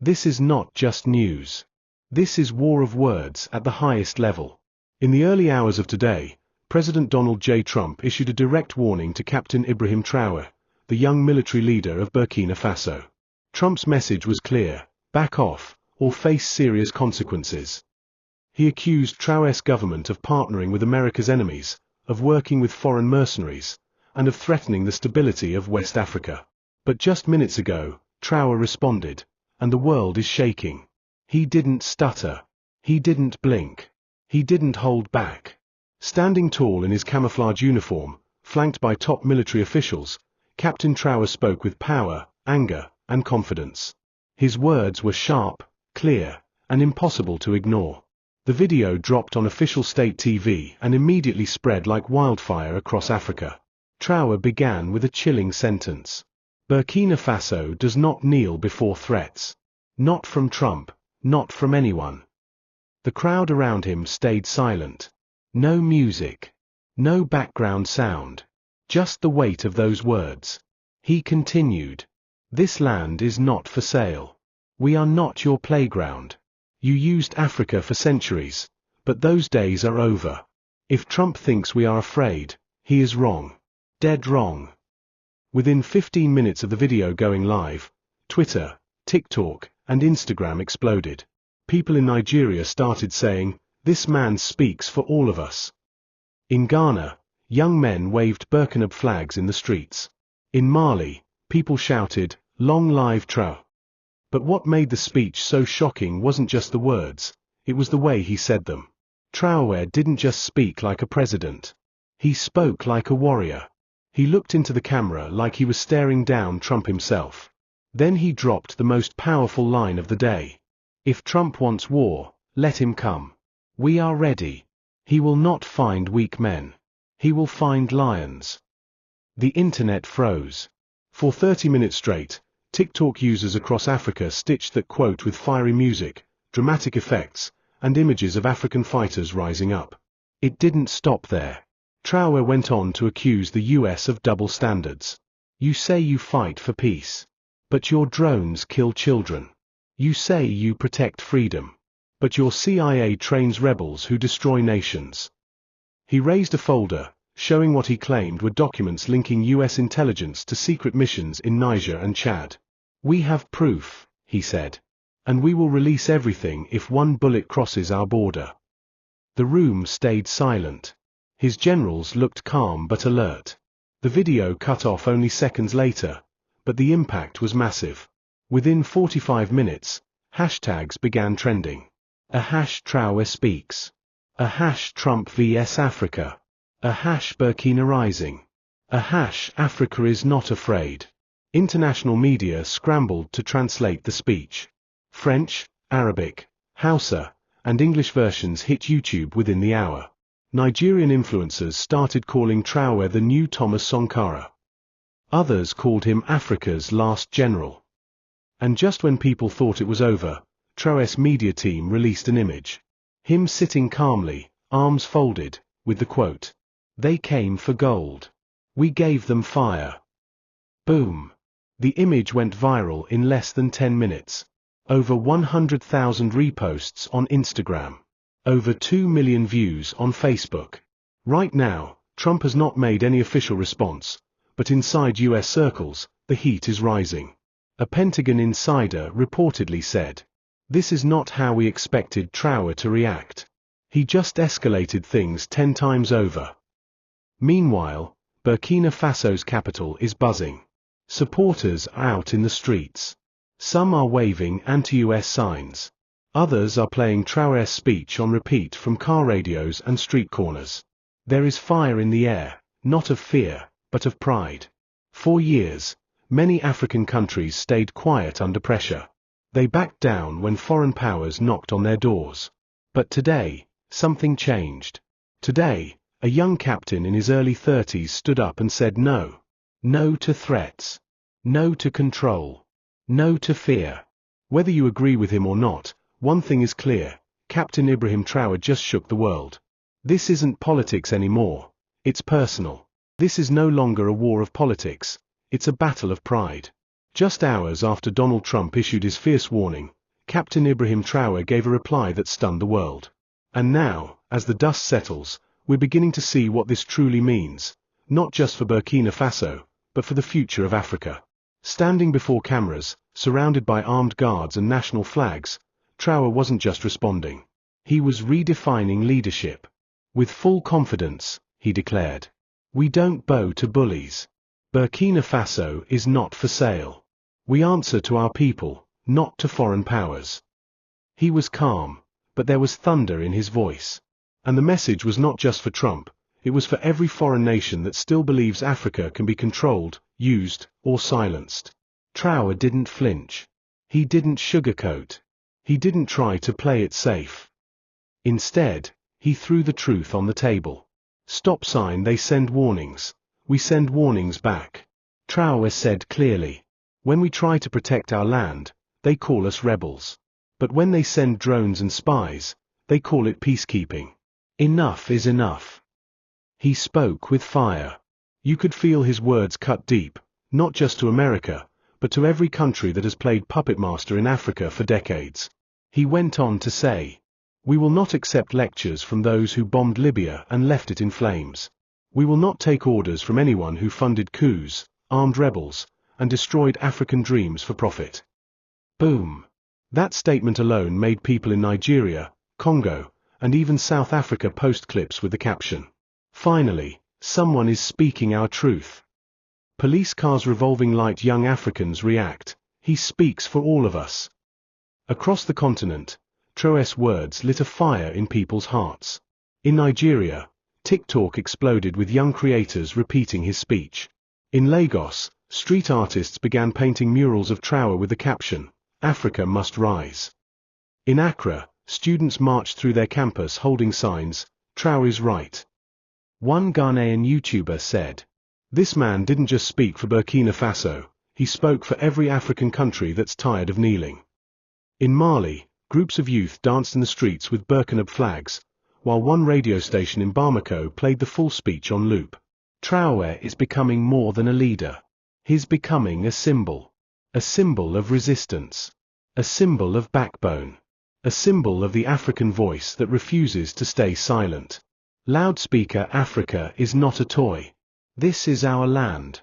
This is not just news. This is war of words at the highest level. In the early hours of today, President Donald J. Trump issued a direct warning to Captain Ibrahim Traoré, the young military leader of Burkina Faso. Trump's message was clear: back off, or face serious consequences. He accused Traoré's government of partnering with America's enemies, of working with foreign mercenaries, and of threatening the stability of West Africa. But just minutes ago, Traoré responded, and the world is shaking. He didn't stutter. He didn't blink. He didn't hold back. Standing tall in his camouflage uniform, flanked by top military officials, Captain Traoré spoke with power, anger, and confidence. His words were sharp, clear, and impossible to ignore. The video dropped on official state TV and immediately spread like wildfire across Africa. Traoré began with a chilling sentence. Burkina Faso does not kneel before threats. Not from Trump, not from anyone. The crowd around him stayed silent. No music. No background sound. Just the weight of those words. He continued. This land is not for sale. We are not your playground. You used Africa for centuries, but those days are over. If Trump thinks we are afraid, he is wrong. Dead wrong. Within 15 minutes of the video going live, Twitter, TikTok, and Instagram exploded. People in Nigeria started saying, "This man speaks for all of us." In Ghana, young men waved Burkina flags in the streets. In Mali, people shouted, "Long live Traoré." But what made the speech so shocking wasn't just the words, it was the way he said them. Traoré didn't just speak like a president. He spoke like a warrior. He looked into the camera like he was staring down Trump himself. Then he dropped the most powerful line of the day. If Trump wants war, let him come. We are ready. He will not find weak men. He will find lions. The internet froze. For 30 minutes straight, TikTok users across Africa stitched that quote with fiery music, dramatic effects, and images of African fighters rising up. It didn't stop there. Traoré went on to accuse the US of double standards. You say you fight for peace. But your drones kill children. You say you protect freedom. But your CIA trains rebels who destroy nations. He raised a folder, showing what he claimed were documents linking US intelligence to secret missions in Niger and Chad. We have proof, he said. And we will release everything if one bullet crosses our border. The room stayed silent. His generals looked calm but alert. The video cut off only seconds later, but the impact was massive. Within 45 minutes, hashtags began trending. A hash Traoré speaks. A hash Trump vs Africa. A hash Burkina rising. A hash Africa is not afraid. International media scrambled to translate the speech. French, Arabic, Hausa, and English versions hit YouTube within the hour. Nigerian influencers started calling Traoré the new Thomas Sankara. Others called him Africa's last general. And just when people thought it was over, Traoré's media team released an image. Him sitting calmly, arms folded, with the quote, "They came for gold. We gave them fire." Boom. The image went viral in less than 10 minutes. Over 100,000 reposts on Instagram. Over 2 million views on Facebook. Right now, Trump has not made any official response, but inside US circles, the heat is rising. A Pentagon insider reportedly said, "This is not how we expected Traoré to react. He just escalated things 10 times over." Meanwhile, Burkina Faso's capital is buzzing. Supporters are out in the streets. Some are waving anti-US signs. Others are playing Traoré's speech on repeat from car radios and street corners. There is fire in the air, not of fear, but of pride. For years, many African countries stayed quiet under pressure. They backed down when foreign powers knocked on their doors. But today, something changed. Today, a young captain in his early 30s stood up and said no. No to threats. No to control. No to fear. Whether you agree with him or not, one thing is clear: Captain Ibrahim Traoré just shook the world. This isn't politics anymore. It's personal. This is no longer a war of politics. It's a battle of pride. Just hours after Donald Trump issued his fierce warning, Captain Ibrahim Traoré gave a reply that stunned the world. And now, as the dust settles, we're beginning to see what this truly means, not just for Burkina Faso, but for the future of Africa. Standing before cameras, surrounded by armed guards and national flags, Traoré wasn't just responding. He was redefining leadership. With full confidence, he declared, "We don't bow to bullies. Burkina Faso is not for sale. We answer to our people, not to foreign powers." He was calm, but there was thunder in his voice. And the message was not just for Trump, it was for every foreign nation that still believes Africa can be controlled, used, or silenced. Traoré didn't flinch. He didn't sugarcoat. He didn't try to play it safe. Instead, he threw the truth on the table. Stop sign they send warnings. We send warnings back. Traoré said clearly, when we try to protect our land, they call us rebels. But when they send drones and spies, they call it peacekeeping. Enough is enough. He spoke with fire. You could feel his words cut deep, not just to America, but to every country that has played puppet master in Africa for decades. He went on to say, "We will not accept lectures from those who bombed Libya and left it in flames. We will not take orders from anyone who funded coups, armed rebels, and destroyed African dreams for profit." Boom. That statement alone made people in Nigeria, Congo, and even South Africa post clips with the caption, "Finally, someone is speaking our truth." Police cars revolving light, young Africans react, "He speaks for all of us." Across the continent, Traoré's words lit a fire in people's hearts. In Nigeria, TikTok exploded with young creators repeating his speech. In Lagos, street artists began painting murals of Traoré with the caption, "Africa must rise." In Accra, students marched through their campus holding signs, "Traoré's right." One Ghanaian YouTuber said, "This man didn't just speak for Burkina Faso, he spoke for every African country that's tired of kneeling." In Mali, groups of youth danced in the streets with Burkina flags, while one radio station in Bamako played the full speech on loop. Traoré is becoming more than a leader. He's becoming a symbol of resistance, a symbol of backbone, a symbol of the African voice that refuses to stay silent. Loudspeaker Africa is not a toy. This is our land.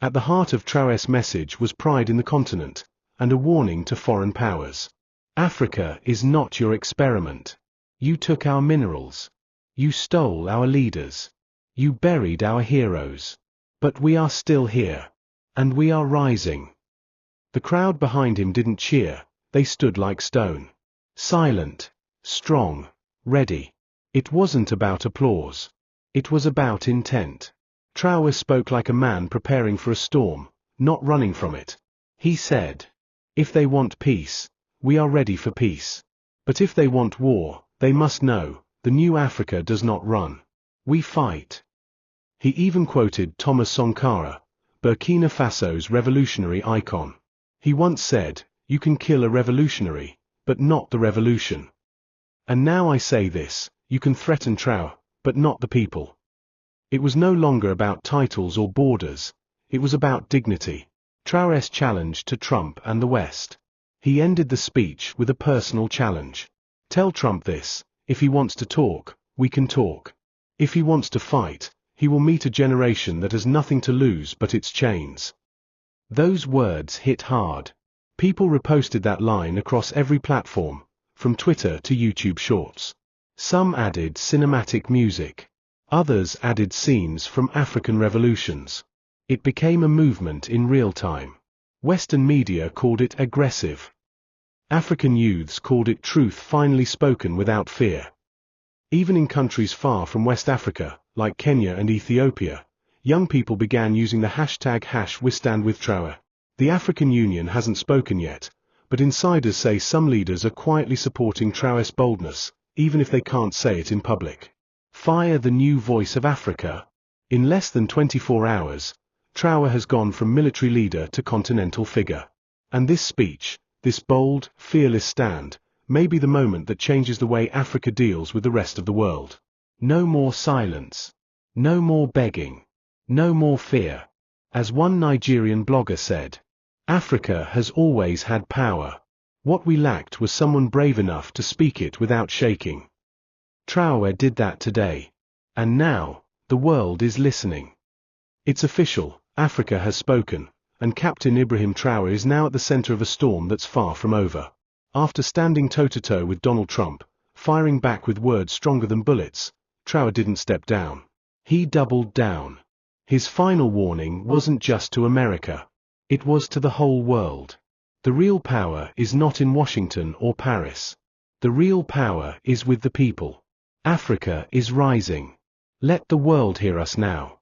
At the heart of Traoré's message was pride in the continent, and a warning to foreign powers. Africa is not your experiment. You took our minerals. You stole our leaders. You buried our heroes. But we are still here. And we are rising. The crowd behind him didn't cheer, they stood like stone. Silent, strong, ready. It wasn't about applause. It was about intent. Traoré spoke like a man preparing for a storm, not running from it. He said, "If they want peace, we are ready for peace. But if they want war, they must know, the new Africa does not run. We fight." He even quoted Thomas Sankara, Burkina Faso's revolutionary icon. He once said, "You can kill a revolutionary, but not the revolution." And now I say this, you can threaten Traoré, but not the people. It was no longer about titles or borders, it was about dignity. Traoré's challenge to Trump and the West. He ended the speech with a personal challenge. Tell Trump this, if he wants to talk, we can talk. If he wants to fight, he will meet a generation that has nothing to lose but its chains. Those words hit hard. People reposted that line across every platform, from Twitter to YouTube Shorts. Some added cinematic music. Others added scenes from African revolutions. It became a movement in real time. Western media called it aggressive. African youths called it truth finally spoken without fear. Even in countries far from West Africa, like Kenya and Ethiopia, young people began using the hashtag #WeStandWithTraoré. The African Union hasn't spoken yet, but insiders say some leaders are quietly supporting Traoré's boldness, even if they can't say it in public. Fire the new voice of Africa. In less than 24 hours, Traoré has gone from military leader to continental figure. And this speech, this bold, fearless stand, may be the moment that changes the way Africa deals with the rest of the world. No more silence. No more begging. No more fear. As one Nigerian blogger said, Africa has always had power. What we lacked was someone brave enough to speak it without shaking. Traoré did that today. And now, the world is listening. It's official, Africa has spoken, and Captain Ibrahim Traoré is now at the center of a storm that's far from over. After standing toe-to-toe with Donald Trump, firing back with words stronger than bullets, Traoré didn't step down. He doubled down. His final warning wasn't just to America. It was to the whole world. The real power is not in Washington or Paris. The real power is with the people. Africa is rising. Let the world hear us now.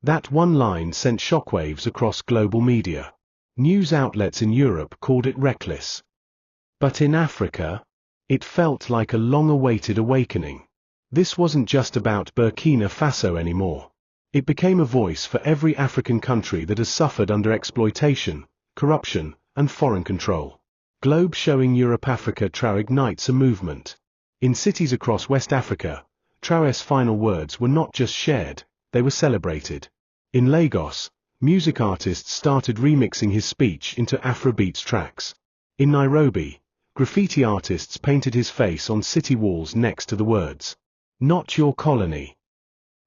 That one line sent shockwaves across global media. News outlets in Europe called it reckless. But in Africa, it felt like a long-awaited awakening. This wasn't just about Burkina Faso anymore. It became a voice for every African country that has suffered under exploitation, corruption, and foreign control. Globe showing Europe-Africa Traoré ignites a movement. In cities across West Africa, Traoré's final words were not just shared, they were celebrated. In Lagos, music artists started remixing his speech into Afrobeats tracks. In Nairobi, graffiti artists painted his face on city walls next to the words, "Not your colony."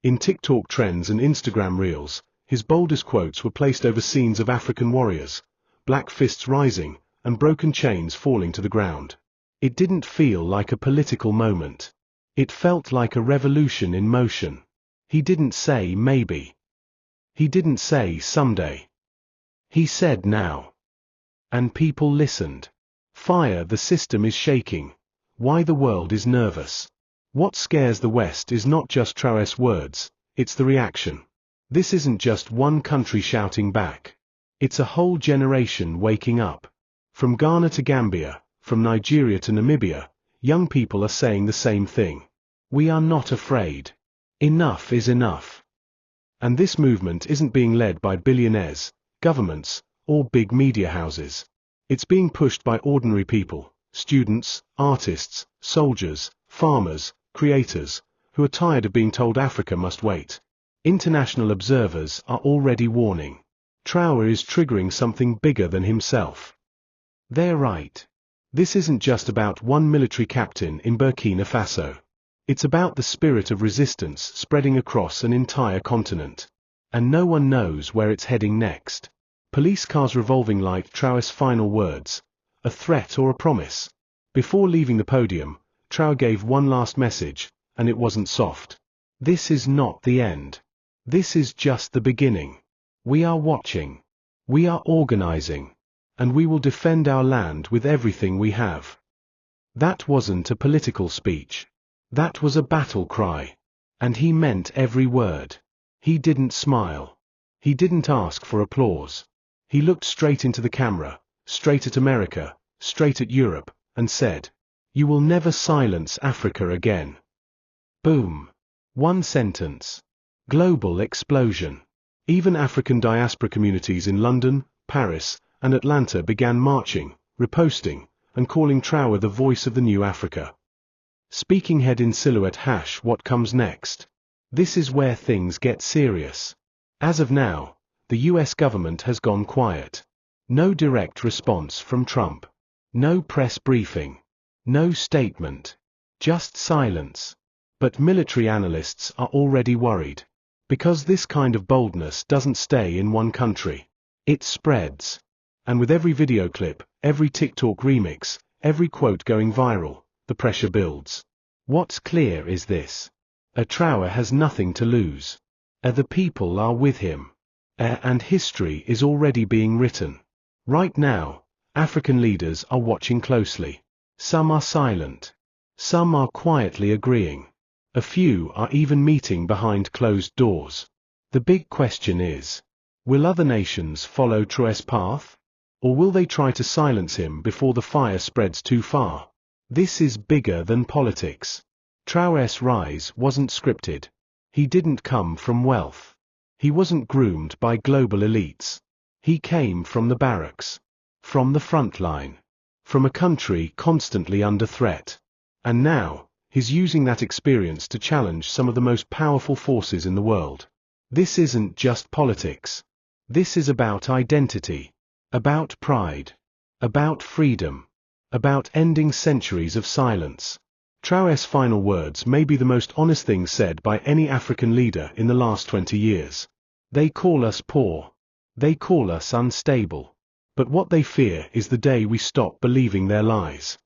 In TikTok trends and Instagram reels, his boldest quotes were placed over scenes of African warriors, black fists rising, and broken chains falling to the ground. It didn't feel like a political moment. It felt like a revolution in motion. He didn't say maybe. He didn't say someday. He said now. And people listened. Fire, the system is shaking. Why the world is nervous. What scares the West is not just Traoré's words, it's the reaction. This isn't just one country shouting back. It's a whole generation waking up. From Ghana to Gambia, from Nigeria to Namibia, young people are saying the same thing. We are not afraid. Enough is enough. And this movement isn't being led by billionaires, governments, or big media houses. It's being pushed by ordinary people, students, artists, soldiers, farmers, creators, who are tired of being told Africa must wait. International observers are already warning. Traoré is triggering something bigger than himself. They're right. This isn't just about one military captain in Burkina Faso. It's about the spirit of resistance spreading across an entire continent. And no one knows where it's heading next. Police cars revolving like Traoré's final words, a threat or a promise. Before leaving the podium, Traoré gave one last message, and it wasn't soft. This is not the end. This is just the beginning. We are watching. We are organizing. And we will defend our land with everything we have. That wasn't a political speech. That was a battle cry. And he meant every word. He didn't smile. He didn't ask for applause. He looked straight into the camera, straight at America, straight at Europe, and said, "You will never silence Africa again." Boom. One sentence. Global explosion. Even African diaspora communities in London, Paris, and Atlanta began marching, reposting, and calling Traoré the voice of the new Africa. Speaking head in silhouette # what comes next. This is where things get serious. As of now, the US government has gone quiet. No direct response from Trump. No press briefing. No statement. Just silence. But military analysts are already worried. Because this kind of boldness doesn't stay in one country. It spreads. And with every video clip, every TikTok remix, every quote going viral, the pressure builds. What's clear is this. Traoré has nothing to lose. The people are with him. And history is already being written. Right now, African leaders are watching closely. Some are silent. Some are quietly agreeing. A few are even meeting behind closed doors. The big question is, will other nations follow Traoré's path? Or will they try to silence him before the fire spreads too far? This is bigger than politics. Traoré's rise wasn't scripted. He didn't come from wealth. He wasn't groomed by global elites. He came from the barracks. From the front line. From a country constantly under threat. And now, he's using that experience to challenge some of the most powerful forces in the world. This isn't just politics. This is about identity. About pride. About freedom. About ending centuries of silence. Traoré's final words may be the most honest things said by any African leader in the last 20 years. They call us poor. They call us unstable. But what they fear is the day we stop believing their lies.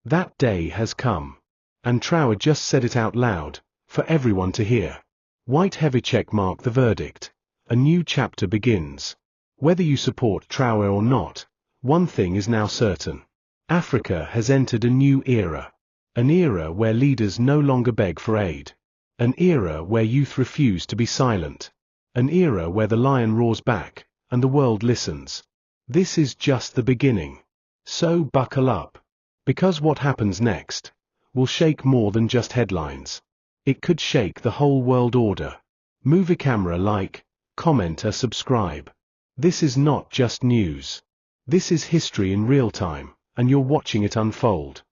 That day has come. And Traoré just said it out loud, for everyone to hear. White heavy check mark the verdict. A new chapter begins. Whether you support Traoré or not, one thing is now certain. Africa has entered a new era. An era where leaders no longer beg for aid. An era where youth refuse to be silent. An era where the lion roars back, and the world listens. This is just the beginning. So buckle up. Because what happens next will shake more than just headlines. It could shake the whole world order. Move a camera, like, comment or subscribe. This is not just news. This is history in real time, and you're watching it unfold.